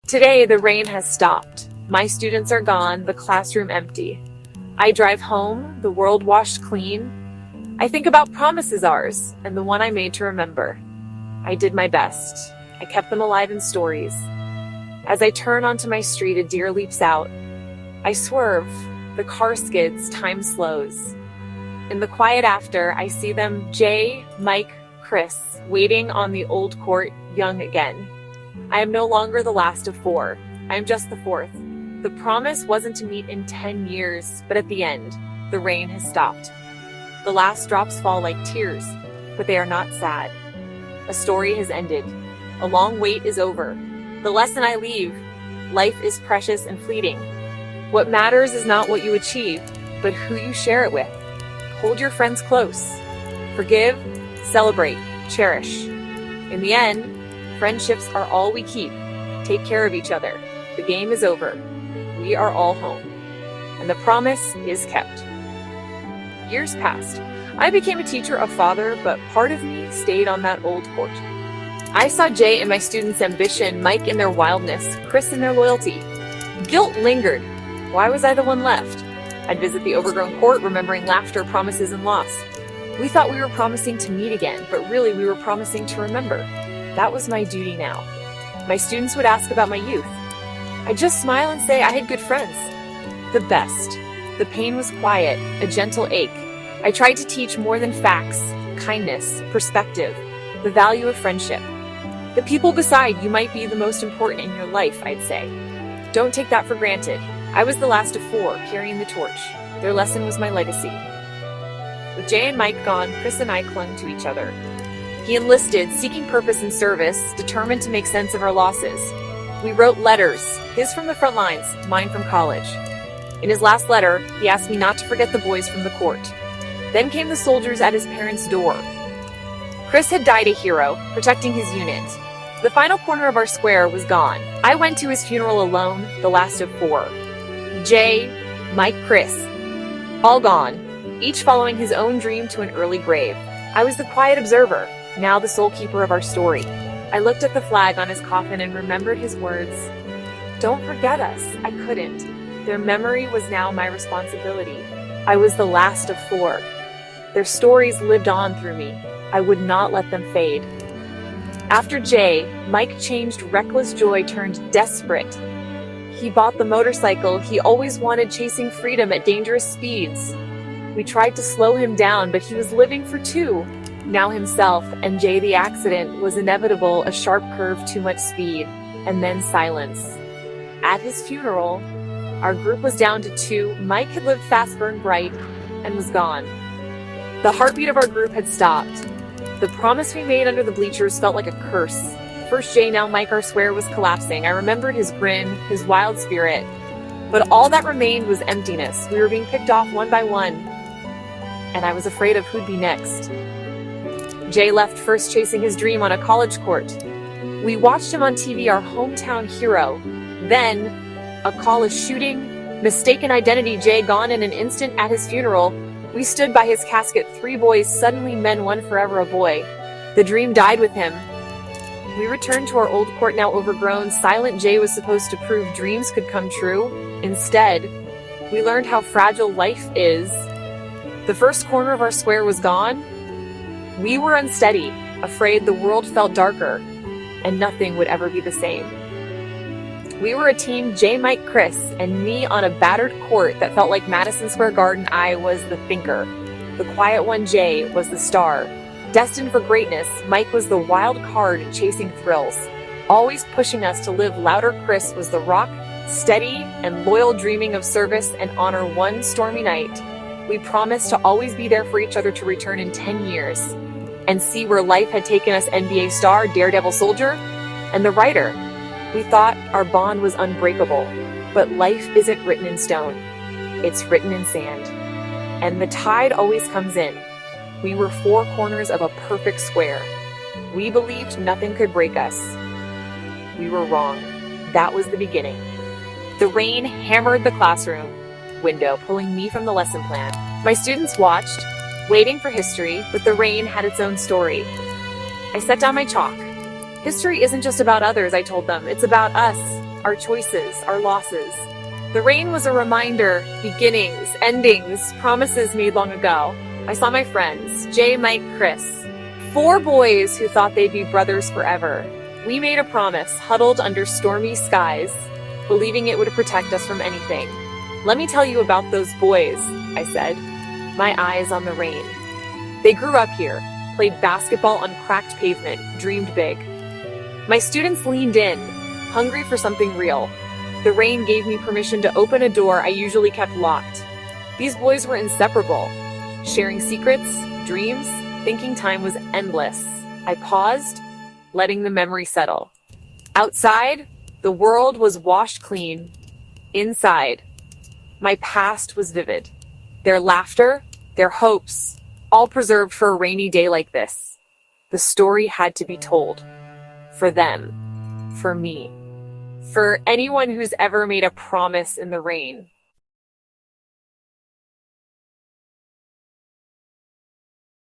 Today, the rain has stopped. My students are gone, the classroom empty. I drive home, the world washed clean. I think about promises ours, and the one I made to remember. I did my best. I kept them alive in stories. As I turn onto my street, a deer leaps out. I swerve. The car skids, time slows. In the quiet after, I see them, Jay, Mike, Chris, waiting on the old court, young again. I am no longer the last of four. I am just the fourth. The promise wasn't to meet in 10 years, but at the end, the rain has stopped. The last drops fall like tears, but they are not sad. A story has ended. A long wait is over. The lesson I leave: life is precious and fleeting. What matters is not what you achieve, but who you share it with. Hold your friends close. Forgive, celebrate, cherish. In the end, friendships are all we keep. Take care of each other. The game is over. We are all home. And the promise is kept. Years passed. I became a teacher, a father, but part of me stayed on that old court. I saw Jay in my students' ambition, Mike in their wildness, Chris in their loyalty. Guilt lingered. Why was I the one left? I'd visit the overgrown court, remembering laughter, promises, and loss. We thought we were promising to meet again, but really we were promising to remember. That was my duty now. My students would ask about my youth. I'd just smile and say I had good friends. The best. The pain was quiet, a gentle ache. I tried to teach more than facts, kindness, perspective, the value of friendship. The people beside you might be the most important in your life, I'd say. Don't take that for granted. I was the last of four, carrying the torch. Their lesson was my legacy. With Jay and Mike gone, Chris and I clung to each other. He enlisted, seeking purpose and service, determined to make sense of our losses. We wrote letters, his from the front lines, mine from college. In his last letter, he asked me not to forget the boys from the court. Then came the soldiers at his parents' door. Chris had died a hero, protecting his unit. The final corner of our square was gone. I went to his funeral alone, the last of four. Jay, Mike, Chris, all gone, each following his own dream to an early grave. I was the quiet observer, now the sole keeper of our story. I looked at the flag on his coffin and remembered his words. Don't forget us. I couldn't. Their memory was now my responsibility. I was the last of four. Their stories lived on through me. I would not let them fade. After Jay, Mike changed. Reckless joy turned desperate. He bought the motorcycle he always wanted, chasing freedom at dangerous speeds. We tried to slow him down, but he was living for two. Now himself, and Jay the accident was inevitable, a sharp curve, too much speed, and then silence. At his funeral, our group was down to two. Mike had lived fast, burned bright, and was gone. The heartbeat of our group had stopped. The promise we made under the bleachers felt like a curse. First Jay, now Mike, our square was collapsing. I remembered his grin, his wild spirit. But all that remained was emptiness. We were being picked off one by one, and I was afraid of who'd be next. Jay left first, chasing his dream on a college court. We watched him on TV, our hometown hero. Then, a college shooting, mistaken identity, Jay gone in an instant. At his funeral, we stood by his casket, three boys, suddenly men, one forever a boy. The dream died with him. We returned to our old court, now overgrown. Silent Jay was supposed to prove dreams could come true. Instead, we learned how fragile life is. The first corner of our square was gone. We were unsteady, afraid the world felt darker, and nothing would ever be the same. We were a team, Jay, Mike, Chris, and me on a battered court that felt like Madison Square Garden. I was the thinker. The quiet one, Jay, was the star. Destined for greatness, Mike was the wild card chasing thrills, always pushing us to live louder. Chris was the rock, steady and loyal, dreaming of service and honor. One stormy night, we promised to always be there for each other, to return in 10 years and see where life had taken us. NBA star, daredevil soldier, and the writer. We thought our bond was unbreakable, but life isn't written in stone. It's written in sand. And the tide always comes in. We were four corners of a perfect square. We believed nothing could break us. We were wrong. That was the beginning. The rain hammered the classroom window, pulling me from the lesson plan. My students watched, waiting for history, but the rain had its own story. I set down my chalk. History isn't just about others, I told them. It's about us. our choices, our losses. The rain was a reminder, beginnings, endings, promises made long ago. I saw my friends, Jay, Mike, Chris. 4 boys who thought they'd be brothers forever. We made a promise, huddled under stormy skies, believing it would protect us from anything. Let me tell you about those boys, I said, my eyes on the rain. They grew up here, played basketball on cracked pavement, dreamed big. My students leaned in, hungry for something real. The rain gave me permission to open a door I usually kept locked. These boys were inseparable, sharing secrets, dreams, thinking time was endless. I paused, letting the memory settle. Outside, the world was washed clean. Inside, my past was vivid. Their laughter, their hopes, all preserved for a rainy day like this. The story had to be told. For them. For me. For anyone who's ever made a promise in the rain.